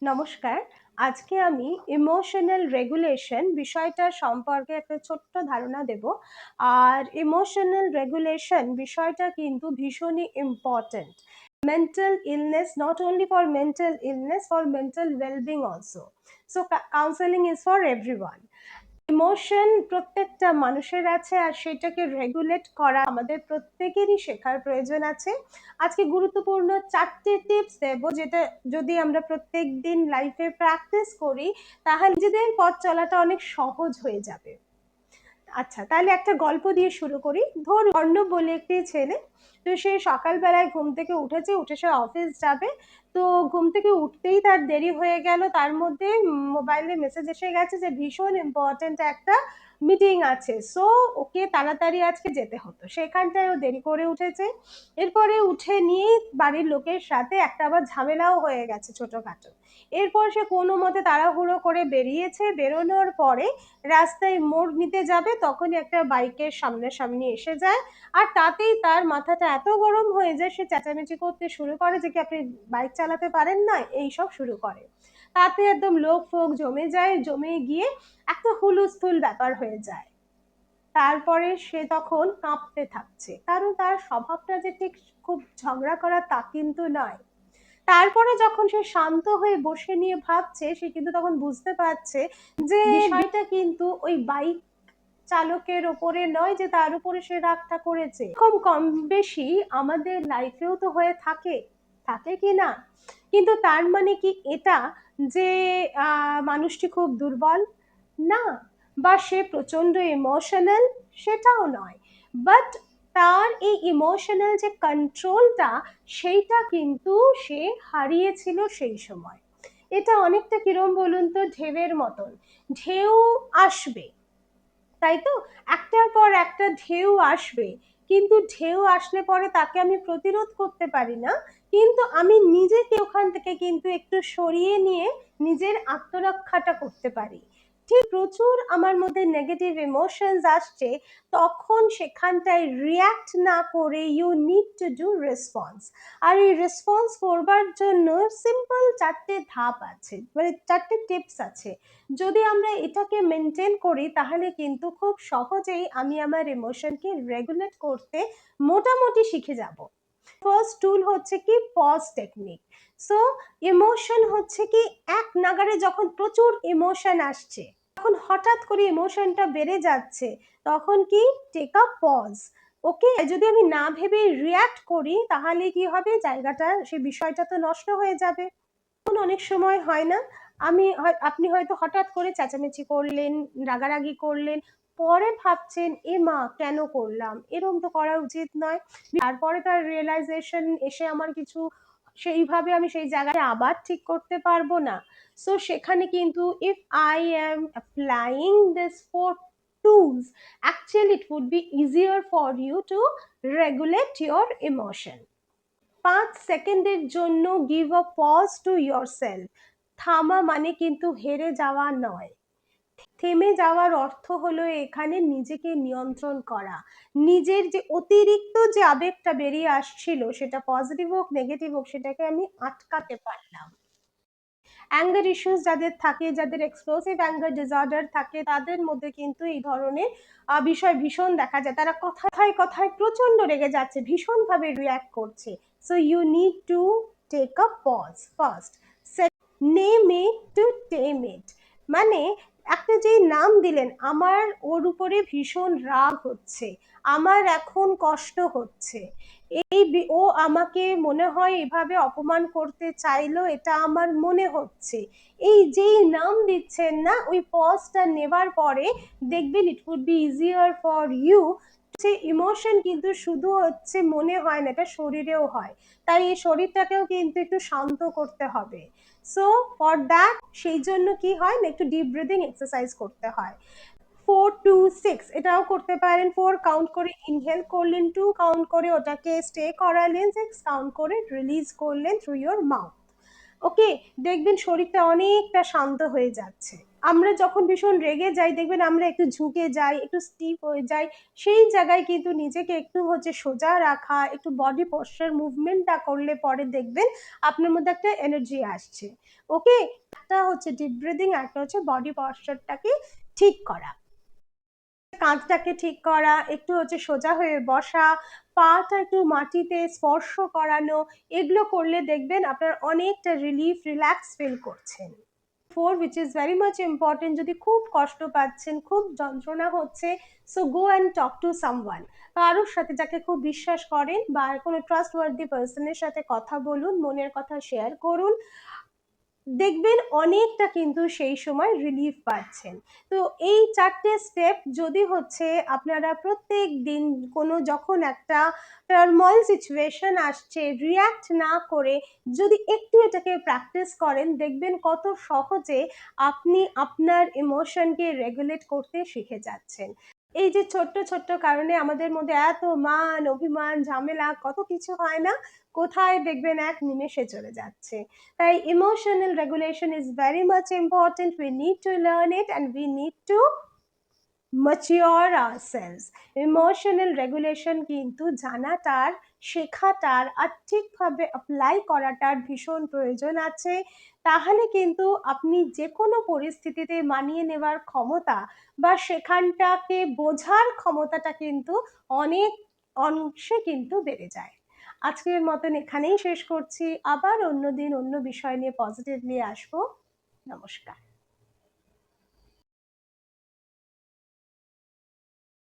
নমস্কার। আজকে আমি ইমোশনাল রেগুলেশন বিষয়টা সম্পর্কে একটা ছোট্ট ধারণা দেব। আর ইমোশনাল রেগুলেশন বিষয়টা কিন্তু ভীষণই important. Mental illness, not only for mental illness, for mental wellbeing also. So counselling is for everyone. Emotion প্রত্যেকটা মানুষের আছে, আর সেটাকে রেগুলেট করা আমাদের প্রত্যেকেরই শেখার প্রয়োজন আছে। আজকে গুরুত্বপূর্ণ 4টে টিপস দেব, যেটা যদি আমরা প্রত্যেকদিন লাইফে প্র্যাকটিস করি তাহলে নিজেদের পথ চলাটা অনেক সহজ হয়ে যাবে। আচ্ছা, তাহলে একটা গল্প দিয়ে শুরু করি। ধরুন অর্ণব বলে একটি ছেলে, তো সে সকালবেলায় ঘুম থেকে উঠেছে, উঠে সে অফিস যাবে। তো ঘুম থেকে উঠতেই তার দেরি হয়ে গেল, তার মধ্যে মোবাইলে মেসেজ এসে গেছে যে ভীষণ ইম্পর্টেন্ট একটা মিটিং আছে, সো ওকে তাড়াতাড়ি আজকে যেতে হতো। সেখানটায় ও দেরি করে উঠেছে। এরপরে উঠে নিয়ে বাড়ির লোকের সাথে একটা আবার ঝামেলাও হয়ে গেছে ছোটখাটো। এরপর সে কোনো মতে তাড়াহুড়ো করে বেরিয়েছে। বেরোনোর পরে রাস্তায় মোড় নিতে যাবে, তখনই একটা বাইকের সামনাসামনি এসে যায়। আর তাতেই তার মাথাটা এত গরম হয়ে যায়, সে চেঁচামেচি করতে শুরু করে যে কি আপনি বাইক চালাতে পারেন না, এইসব শুরু করে। তাতে একদম লোক ফোক জমে যায়, জমে গিয়ে একটা হুলস্থুল ব্যাপার হয়ে যায়। তারপরে সে তখন কাঁপতে থাকছে, কারণ তার স্বভাবটা যে ঠিক খুব ঝগড়া করা তা কিন্তু নয়। তারপরে যখন সে শান্ত হয়ে বসে নিয়ে ভাবছে, সে কিন্তু তখন বুঝতে পারছে যে বিষয়টা কিন্তু ওই বাইক চালকের ওপরে নয়, যে তার উপরে সে রাগটা করেছে। এরকম কম বেশি আমাদের লাইফেও তো হয়ে থাকে, থাকে কি না? কিন্তু তার মানে কি এটা যে মানুষটি খুব দুর্বল? না। বা সে প্রচন্ড ইমোশনাল? সেটাও নয়। বাট তার এই ইমোশনাল যে কন্ট্রোলটা, সেইটা কিন্তু সে হারিয়েছিল সেই সময়। এটা অনেকটা কিরম বলুন তো, ঢেউয়ের মতন। ঢেউ আসবে, তাই তো? একটার পর একটা ঢেউ আসবে, কিন্তু ঢেউ আসলে পরে তাকে আমি প্রতিরোধ করতে পারি না, কিন্তু আমি নিজেকে ওখান থেকে কিন্তু একটু সরিয়ে নিয়ে নিজের আত্মরক্ষাটা করতে পারি। ঠিক প্রচুর আমার মধ্যে নেগেটিভ ইমোশনস আসছে, তখন সেখানটায় রিয়্যাক্ট না করে you need to do response. আর এই রেসপন্স করবার জন্য সিম্পল 4টে ধাপ আছে, মানে 4টে টিপস আছে। যদি আমরা এটাকে মেনটেন করি তাহলে কিন্তু খুব সহজেই আমি আমার ইমোশনকে রেগুলেট করতে মোটামুটি শিখে যাব। ফার্স্ট টুল হচ্ছে কি পজ টেকনিক। সো ইমোশন হচ্ছে কি, এক নাগাড়ে যখন প্রচুর ইমোশন আসছে, তখন হঠাৎ করে ইমোশনটা বেড়ে যাচ্ছে, তখন কি টেক আ পজ। ওকে, যদি আমি না ভেবে রিয়্যাক্ট করি তাহলে কি হবে, জায়গাটা সেই বিষয়টা তো নষ্ট হয়ে যাবে। অনেক সময় হয় না, আপনি হয়তো হঠাৎ করে চেঁচামেচি করলেন, রাগারাগি করলেন, পরে ভাবছেন এ মা কেন করলাম, এরকম তো করা উচিত নয়। তারপরে তার রিয়েলাইজেশন এসে আমার কিছু সেইভাবে আমি সেই জায়গায় আবার ঠিক করতে পারবো না। সো সেখানে কিন্তু if I am applying this four tools, actually it would be easier for you to regulate your emotion. 5 সেকেন্ডের জন্য give a pause to yourself. থামা মানে কিন্তু হেরে যাওয়া নয়। থেমে যাওয়ার অর্থ হলো এখানে নিজেকে নিয়ন্ত্রণ করা। নিজের যে অতিরিক্ত যে আবেগটা বেরিয়ে আসছিল, সেটা পজিটিভ হোক নেগেটিভ হোক, সেটাকে আমি আটকাতে পারলাম। অ্যাঙ্গার ইস্যুস যাদের থাকে, যাদের এক্সপ্লোসিভ অ্যাঙ্গার ডিসঅর্ডার থাকে, তাদের মধ্যে কিন্তু এই ধরনের বিষয় ভীষণ দেখা যায়। তারা কথায় কথায় প্রচন্ড রেগে যাচ্ছে, ভীষণভাবে রিয়্যাক্ট করছে। So you need to take a pause first. Name it to tame it, মানে একটা যে নাম দিলেন, আমার ওর উপরে ভীষণ রাগ হচ্ছে, আমার এখন কষ্ট হচ্ছে, ও আমাকে মনে হয় এভাবে অপমান করতে চাইলো, এটা আমার মনে হচ্ছে। এই যেই নাম দিচ্ছেন না, ওই পজটা নেবার পরে দেখবেন it would be easier for you. সে ইমোশন কিন্তু শুধু হচ্ছে মনে হয় না, এটা শরীরেও হয়। তাই এই শরীরটাকেও কিন্তু একটু শান্ত করতে হবে। সো ফর দ্যাট, সেই জন্য কি হয় না, একটু ডিপ ব্রিদিং এক্সারসাইজ করতে হয়। 4 2 6 এটাও করতে পারেন। 4 কাউন্ট করে ইনহেল করলেন, 2 কাউন্ট করে ওটাকে স্টে করালেন, 6 কাউন্ট করে রিলিজ করলেন থ্রু ইয়োর মাউথ। ওকে, দেখবেন শরীরটা অনেকটা শান্ত হয়ে যাচ্ছে। আমরা যখন ভীষণ রেগে যাই দেখবেন আমরা একটু ঝুঁকে যাই, একটু স্টিফ হয়ে যাই। সেই জায়গায় কিন্তু নিজেকে একটু সোজা রাখা, একটু বডি পশ্চার মুভমেন্টটা করলে পরে দেখবেন আপনার মধ্যে একটা এনার্জি আসছে। ওকে? একটা ডিপ ব্রিথিং, একটা বডি পশ্চারটাকে ঠিক করা। কাঁধটাকে ঠিক করা, একটু সোজা হয়ে বসা, পাটা একটু মাটিতে স্পর্শ করানো, এগুলো করলে দেখবেন আপনার অনেকটা রিলিফ, রিল্যাক্স ফিল করছেন। 4 which is very much important, যদি খুব কষ্ট পাচ্ছেন, খুব যন্ত্রণা হচ্ছে, so go and talk to someone. কারোর সাথে যাকে খুব বিশ্বাস করেন বা কোনো ট্রাস্টওয়ার্দি পারসনের সাথে কথা বলুন, মনের কথা শেয়ার করুন। দেখবেন অনেকটা কিন্তু সেই সময় রিলিফ পাচ্ছেন। তো এই ৪ টে স্টেপ যদি আপনারা প্রত্যেক দিন কোনো যখন একটা টার্মোইল সিচুয়েশন আসছে, রিঅ্যাক্ট না করে যদি একটু এটাকে প্র্যাকটিস করেন, দেখবেন কত সহজে আপনি আপনার ইমোশনকে রেগুলেট করতে শিখে যাচ্ছেন। এই যে ছোট্ট, ছোট্ট কারণে আমাদের মধ্যে এত মান, অভিমান, ঝামেলা কত কিছু হয় না? কোথায় দেখবেন এক নিমেষে চলে যাচ্ছে। তাই emotional regulation is very much important. We need to learn it and we need to mature ourselves. Emotional regulation কিন্তু জানাটার, শেখাটার আর ঠিকভাবে অ্যাপ্লাই করাটার ভীষণ প্রয়োজন আছে। তাহলে কিন্তু আপনি যে কোনো পরিস্থিতিতে মানিয়ে নেওয়ার ক্ষমতা বা সেখানটাকে বোঝার ক্ষমতাটা কিন্তু অনেক অংশে কিন্তু বেড়ে যায়। আজকের মতন এখানেই শেষ করছি। আবার অন্যদিন অন্য বিষয় নিয়ে পজিটিভলি আসবো। নমস্কার।